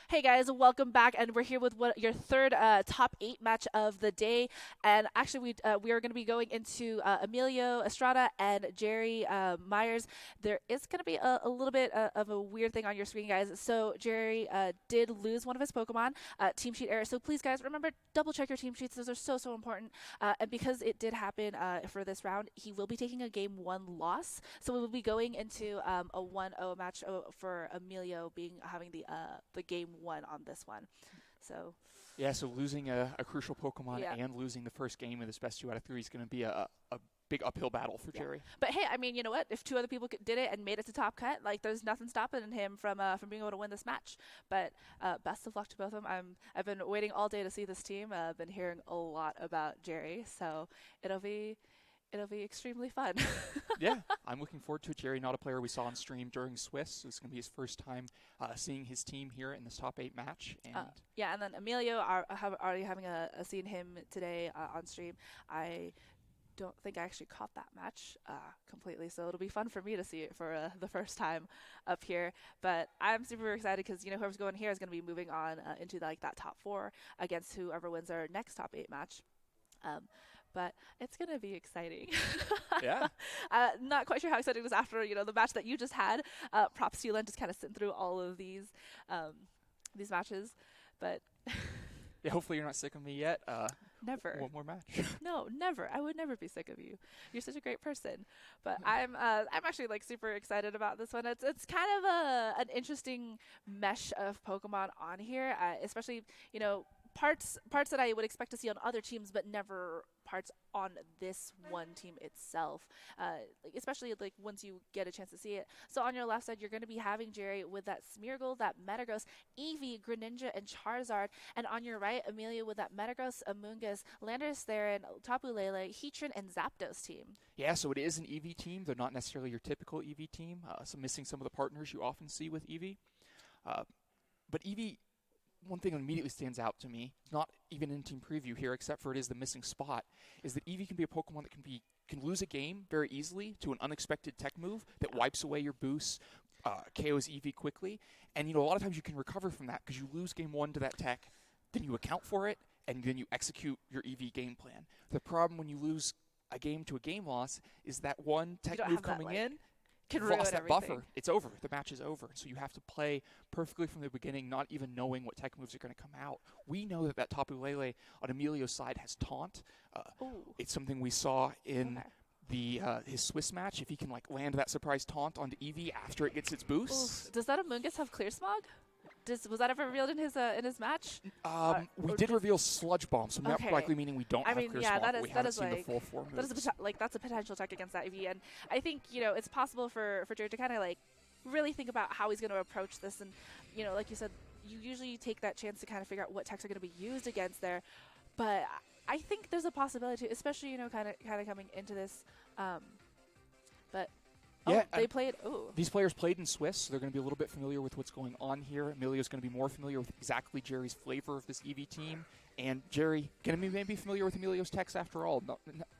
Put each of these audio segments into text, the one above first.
Hey guys, welcome back, and we're here with your third top eight match of the day. And actually, we are going to be going into Emilio Estrada and Jerry Meyers. There is going to be a little bit of a weird thing on your screen, guys. So Jerry did lose one of his Pokemon, team sheet error. So please, guys, remember double check your team sheets. Those are so important. And because it did happen for this round, he will be taking a game one loss. So we will be going into a 1-0 match for Emilio being having the game one on this one. So Yeah, so losing a crucial Pokemon yeah, and losing the first game of this best 2 out of 3 is going to be a big uphill battle for yeah. Jerry. But hey, I mean, you know what? If two other people did it and made it to top cut, like there's nothing stopping him from being able to win this match. But best of luck to both of them. I've been waiting all day to see this team. I've been hearing a lot about Jerry, so it'll be it'll be extremely fun. Yeah, I'm looking forward to it. Jerry, not a player we saw on stream during Swiss, so it's going to be his first time seeing his team here in this top 8 match. And Yeah, and then Emilio have already having seen him today on stream. I don't think I actually caught that match completely, so it'll be fun for me to see it for the first time up here. But I'm super excited because whoever's going here is going to be moving on into like that top four against whoever wins our next top eight match. Um, but it's gonna be exciting. yeah, Not quite sure how exciting it is after the match that you just had. Props to you, Len, just kind of sitting through all of these matches, but yeah, hopefully you're not sick of me yet. never. One more match. No, never. I would never be sick of you. You're such a great person. But I'm actually like super excited about this one. It's kind of an interesting mesh of Pokemon on here, especially parts that I would expect to see on other teams, but never parts on this one team itself. Especially like once you get a chance to see it. So on your left side, you're going to be having Jerry with that Smeargle, that Metagross, Eevee, Greninja, and Charizard, and on your right, Amelia with that Metagross, Amoonguss, Landorus, Theron, Tapu Lele, Heatran, and Zapdos team. Yeah, so it is an Eevee team. They're not necessarily your typical Eevee team. So missing some of the partners you often see with Eevee. But Eevee, one thing that immediately stands out to me, not even in team preview here, except for it is the missing spot, is that Eevee can be a Pokemon that can lose a game very easily to an unexpected tech move that wipes away your boosts, KOs Eevee quickly, and a lot of times you can recover from that because you lose game one to that tech, then you account for it, and then you execute your Eevee game plan. The problem when you lose a game to a game loss is that one You tech don't move have that coming like in, can you've ruin lost that everything. buffer. It's over. The match is over. So you have to play perfectly from the beginning, not even knowing what tech moves are going to come out. We know that Tapu Lele on Emilio's side has taunt. Ooh. It's something we saw in Okay. the his Swiss match. If he can land that surprise taunt onto Eevee after it gets its Oof. boosts. Does that Amoonguss have Clear Smog? Was that ever revealed in his match? We did reveal Sludge Bomb, so not Okay. likely meaning we don't I have mean, Clear yeah, Smog, but we that haven't is seen the like full four that is moves. that's a potential tech against that EV, and I think it's possible for Jared to kind of like really think about how he's going to approach this, and like you said, you usually take that chance to kind of figure out what techs are going to be used against there, but I think there's a possibility, especially kind of coming into this, but. Yeah, Oh, they played. Oh, These players played in Swiss, so they're going to be a little bit familiar with what's going on here. Emilio's going to be more familiar with exactly Jerry's flavor of this Eevee team. And Jerry going to be maybe familiar with Emilio's techs after all.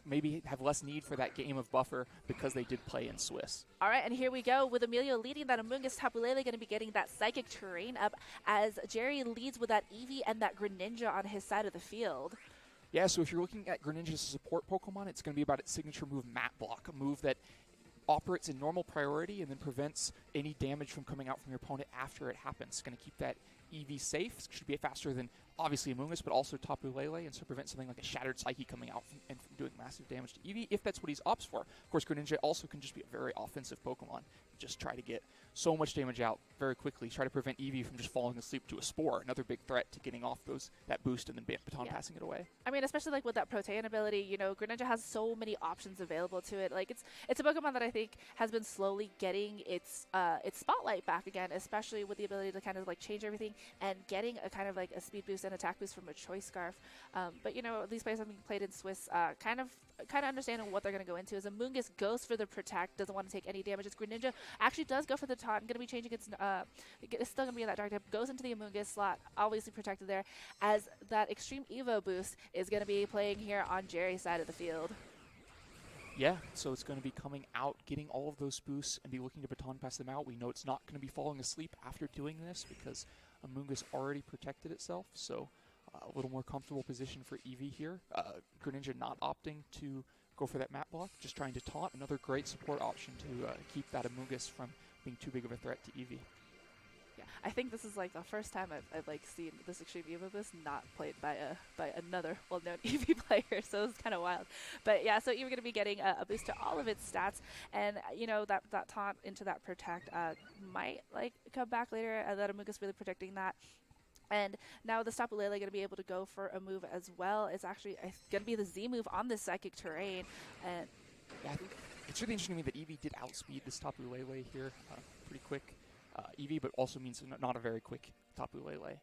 Maybe have less need for that game of buffer because they did play in Swiss. all right, and here we go with Emilio leading that Amoonguss. Tapu Lele going to be getting that Psychic Terrain up as Jerry leads with that Eevee and that Greninja on his side of the field. Yeah, so if you're looking at Greninja as a support Pokemon, it's going to be about its signature move, Mat Block, a move that operates in normal priority and then prevents any damage from coming out from your opponent after it happens. It's going to keep that Eevee safe. It should be faster than obviously Amoonguss, but also Tapu Lele, and so prevent something like a Shattered Psyche coming out and from doing massive damage to Eevee, if that's what he opts for. Of course, Greninja also can just be a very offensive Pokemon. Just try to get so much damage out very quickly. Try to prevent Eevee from just falling asleep to a Spore, another big threat to getting off that boost and then baton passing it away. I mean, especially like with that Protean ability, Greninja has so many options available to it. Like it's a Pokemon that I think has been slowly getting its spotlight back again, especially with the ability to kind of like change everything and getting a kind of like a speed boost and attack boost from a Choice Scarf. But these players have been played in Swiss, kind of understanding what they're going to go into. Is Amoonguss goes for the protect, doesn't want to take any damage. It's Greninja actually does go for the taunt. Going to be changing its. It's still going to be in that dark type. Goes into the Amoonguss slot, obviously protected there, as that extreme Evo boost is going to be playing here on Jerry's side of the field. Yeah, so it's going to be coming out, getting all of those boosts, and be looking to baton pass them out. We know it's not going to be falling asleep after doing this because Amoonguss already protected itself, so a little more comfortable position for Eevee here. Greninja not opting to go for that map block, just trying to taunt. Another great support option to keep that Amoonguss from being too big of a threat to Eevee. Yeah, I think this is like the first time I've like seen this extreme Eevee not played by another well-known Eevee player, so it's kind of wild. But yeah, so Eevee going to be getting a boost to all of its stats, and you know that taunt into that protect might like come back later. That Amoonguss really protecting that. And now the Tapu Lele going to be able to go for a move as well. It's actually going to be the Z move on this psychic terrain. And yeah, it's really interesting to me that Eevee did outspeed this Tapu Lele here pretty quick. Eevee, but also means not a very quick Tapu Lele.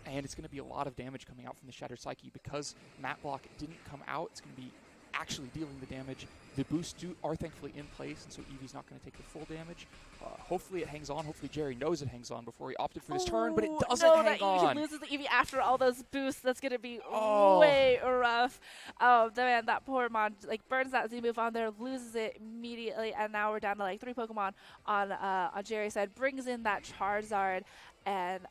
And it's going to be a lot of damage coming out from the Shattered Psyche because Map Block didn't come out. It's going to be actually dealing the damage. The boosts are thankfully in place, and so Eevee's not going to take the full damage. Hopefully it hangs on. Hopefully Jerry knows it hangs on before he opted for this turn, but it doesn't hang on. He loses the Eevee after all those boosts. That's going to be way rough. Oh, man, that poor Mon like burns that Z move on there, loses it immediately, and now we're down to like 3 Pokemon on Jerry's side. Brings in that Charizard, and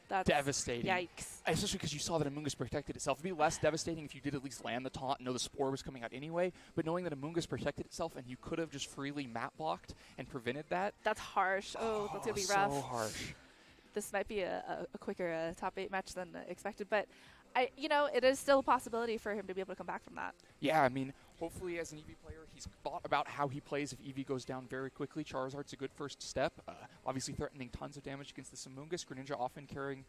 that's devastating. Yikes. Especially because you saw that Amoonguss protected itself. It'd be less devastating if you did at least land the taunt and know the Spore was coming out anyway, but knowing that Amoonguss protected itself and you could have just freely map blocked and prevented that. That's harsh. Oh, that's going to be rough. So harsh. This might be a quicker top 8 match than expected, but it is still a possibility for him to be able to come back from that. Yeah, I mean, hopefully as an Eevee player, he's thought about how he plays if Eevee goes down very quickly. Charizard's a good first step. Obviously threatening tons of damage against this Amoonguss. Greninja often carrying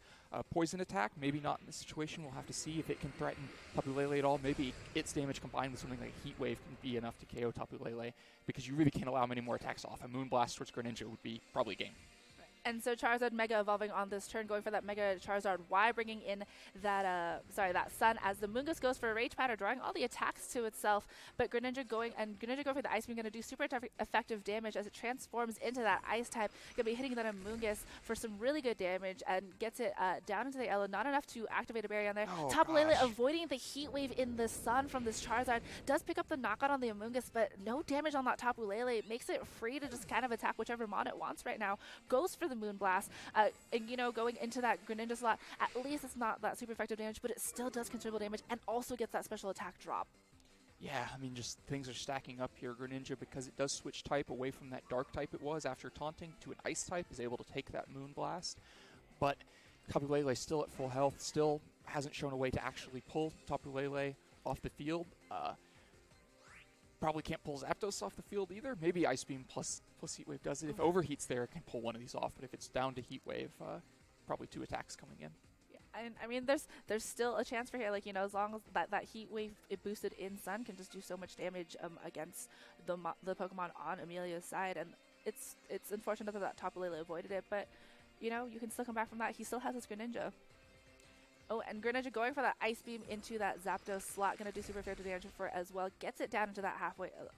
poison attack. Maybe not in this situation. We'll have to see if it can threaten Tapu Lele at all. Maybe its damage combined with something like Heat Wave can be enough to KO Tapu Lele because you really can't allow many more attacks off. A Moonblast towards Greninja would be probably game. And so Charizard Mega evolving on this turn, going for that Mega Charizard Y, bringing in that Sun as the Amoonguss goes for a Rage Pattern, drawing all the attacks to itself. But Greninja going for the Ice Beam, going to do super effective damage as it transforms into that Ice type. Going to be hitting that Amoonguss for some really good damage and gets it down into the Elo. Not enough to activate a barrier on there. Tapu Lele avoiding the Heat Wave in the Sun from this Charizard. Does pick up the knockout on the Amoonguss, but no damage on that Tapu Lele. Makes it free to just kind of attack whichever mon it wants right now. Goes for the Moonblast, and going into that Greninja slot, at least it's not that super effective damage, but it still does considerable damage and also gets that special attack drop. Yeah, I mean, just things are stacking up here. Greninja, because it does switch type away from that dark type it was after taunting to an ice type, is able to take that Moonblast. But Tapu Lele still at full health, still hasn't shown a way to actually pull Tapu Lele off the field. Probably can't pull Zapdos off the field either. Maybe Ice Beam plus Heat Wave does it. If Overheat's there, it can pull one of these off. But if it's down to Heat Wave, probably 2 attacks coming in. Yeah, and I mean, there's still a chance for here. Like, as long as that Heat Wave it boosted in Sun can just do so much damage against the Pokemon on Emilio's side. And it's unfortunate that Tapu Lele avoided it. But, you can still come back from that. He still has his Greninja. Oh, and Greninja going for that Ice Beam into that Zapdos slot, going to do super effective damage for it as well. Gets it down into that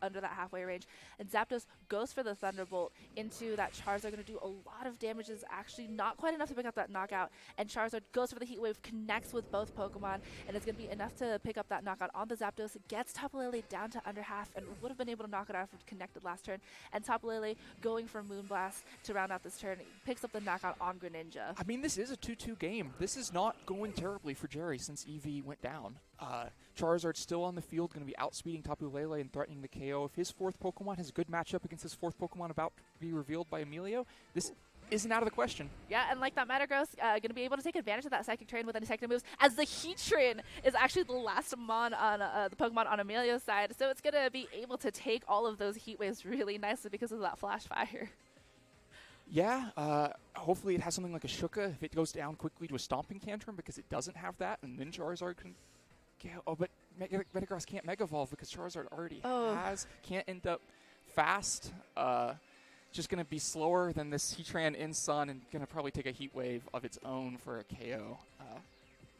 under that halfway range. And Zapdos goes for the Thunderbolt into that Charizard, going to do a lot of damage. Is actually not quite enough to pick up that knockout. And Charizard goes for the Heat Wave, connects with both Pokemon, and it's going to be enough to pick up that knockout on the Zapdos. Gets Tapu Lele down to under half, and would have been able to knock it out if it connected last turn. And Tapu Lele going for Moonblast to round out this turn, picks up the knockout on Greninja. I mean, this is a 2-2 game. This is not going terribly for Jerry since Eevee went down. Charizard's still on the field, going to be outspeeding Tapu Lele and threatening the KO. If his 4th Pokemon has a good matchup against his 4th Pokemon about to be revealed by Emilio, this isn't out of the question. Yeah, and like that Metagross, going to be able to take advantage of that Psychic Terrain with any second moves, as the Heatran is actually the last mon on the Pokemon on Emilio's side, so it's going to be able to take all of those Heat Waves really nicely because of that Flash Fire. Yeah, hopefully it has something like a Shuka if it goes down quickly to a Stomping Tantrum, because it doesn't have that, and then Charizard can... but Metagross can't Mega Evolve because Charizard already can't end up fast. Just going to be slower than this Heatran in Sun and going to probably take a Heat Wave of its own for a KO.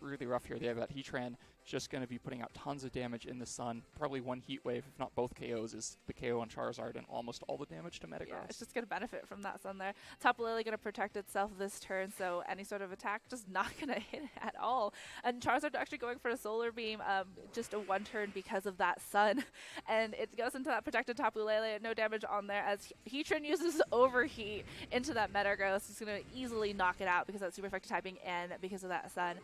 really rough here. They have that Heatran just going to be putting out tons of damage in the sun. Probably one Heat Wave, if not both KOs, is the KO on Charizard and almost all the damage to Metagross. Yeah, it's just going to benefit from that sun there. Tapu Lele going to protect itself this turn, so any sort of attack just not going to hit it at all. And Charizard actually going for a Solar Beam, just a one turn because of that sun. And it goes into that protected Tapu Lele, no damage on there as Heatran uses Overheat into that Metagross. It's going to easily knock it out because that's super effective typing and because of that sun.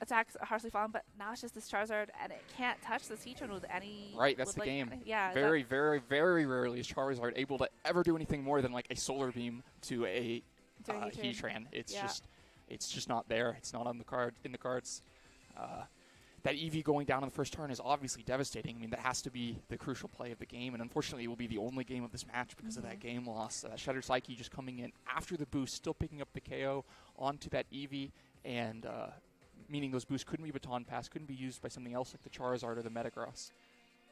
Attacks harshly fallen, but now it's just this Charizard, and it can't touch this Heatran with any... Right, that's the game. Yeah. Very, very, very rarely is Charizard able to ever do anything more than like a Solar Beam to a Heatran. It's just not there. It's not on the card in the cards. That Eevee going down in the first turn is obviously devastating. I mean, that has to be the crucial play of the game, and unfortunately it will be the only game of this match because of that game loss. Shattered Psyche just coming in after the boost, still picking up the KO onto that Eevee, and meaning those boosts couldn't be baton passed, couldn't be used by something else like the Charizard or the Metagross.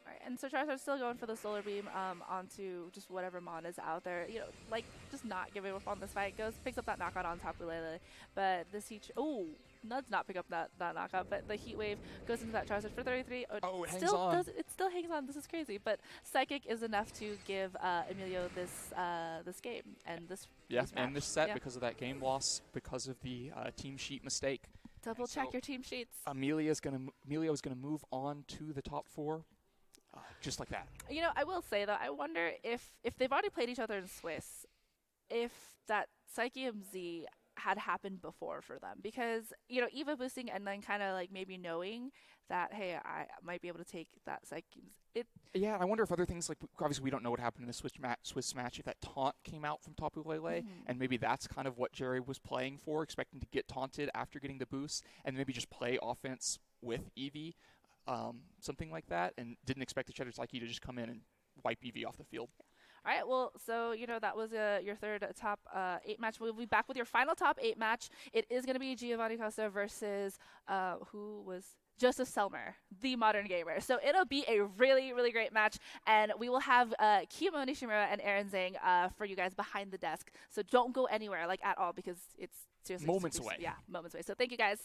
Right, and so Charizard's still going for the Solar Beam onto just whatever Mon is out there. You know, like, just not giving up on this fight. Picks up that knockout on Tapu Lele, but this Nud's not pick up that knockout, but the Heat Wave goes into that Charizard for 33. It hangs on. It still hangs on. This is crazy, but Psychic is enough to give Emilio this game and this match. And this set because of that game loss, because of the team sheet mistake. Double check your team sheets. Emilio is going to move on to the top 4, just like that. You know, I will say though, I wonder if they've already played each other in Swiss, if that Psyche MZ had happened before for them, because you know, Eevee boosting and then kind of like maybe knowing that, hey, I might be able to take that Psyche. I wonder if other things, like obviously we don't know what happened in the Swiss match, if that taunt came out from Tapu Lele, and maybe that's kind of what Jerry was playing for, expecting to get taunted after getting the boost, and maybe just play offense with Eevee, something like that, and didn't expect the Shattered Psyche to just come in and wipe Eevee off the field. All right, well, so, you know, that was your third top 8 match. We'll be back with your final top 8 match. It is going to be Giovanni Costa versus, who was Joseph Selmer, the modern gamer. So it'll be a really, really great match, and we will have Kiyomon Nishimura and Aaron Zhang for you guys behind the desk. So don't go anywhere, like, at all, because it's seriously... Moments away. Yeah, moments away. So thank you, guys.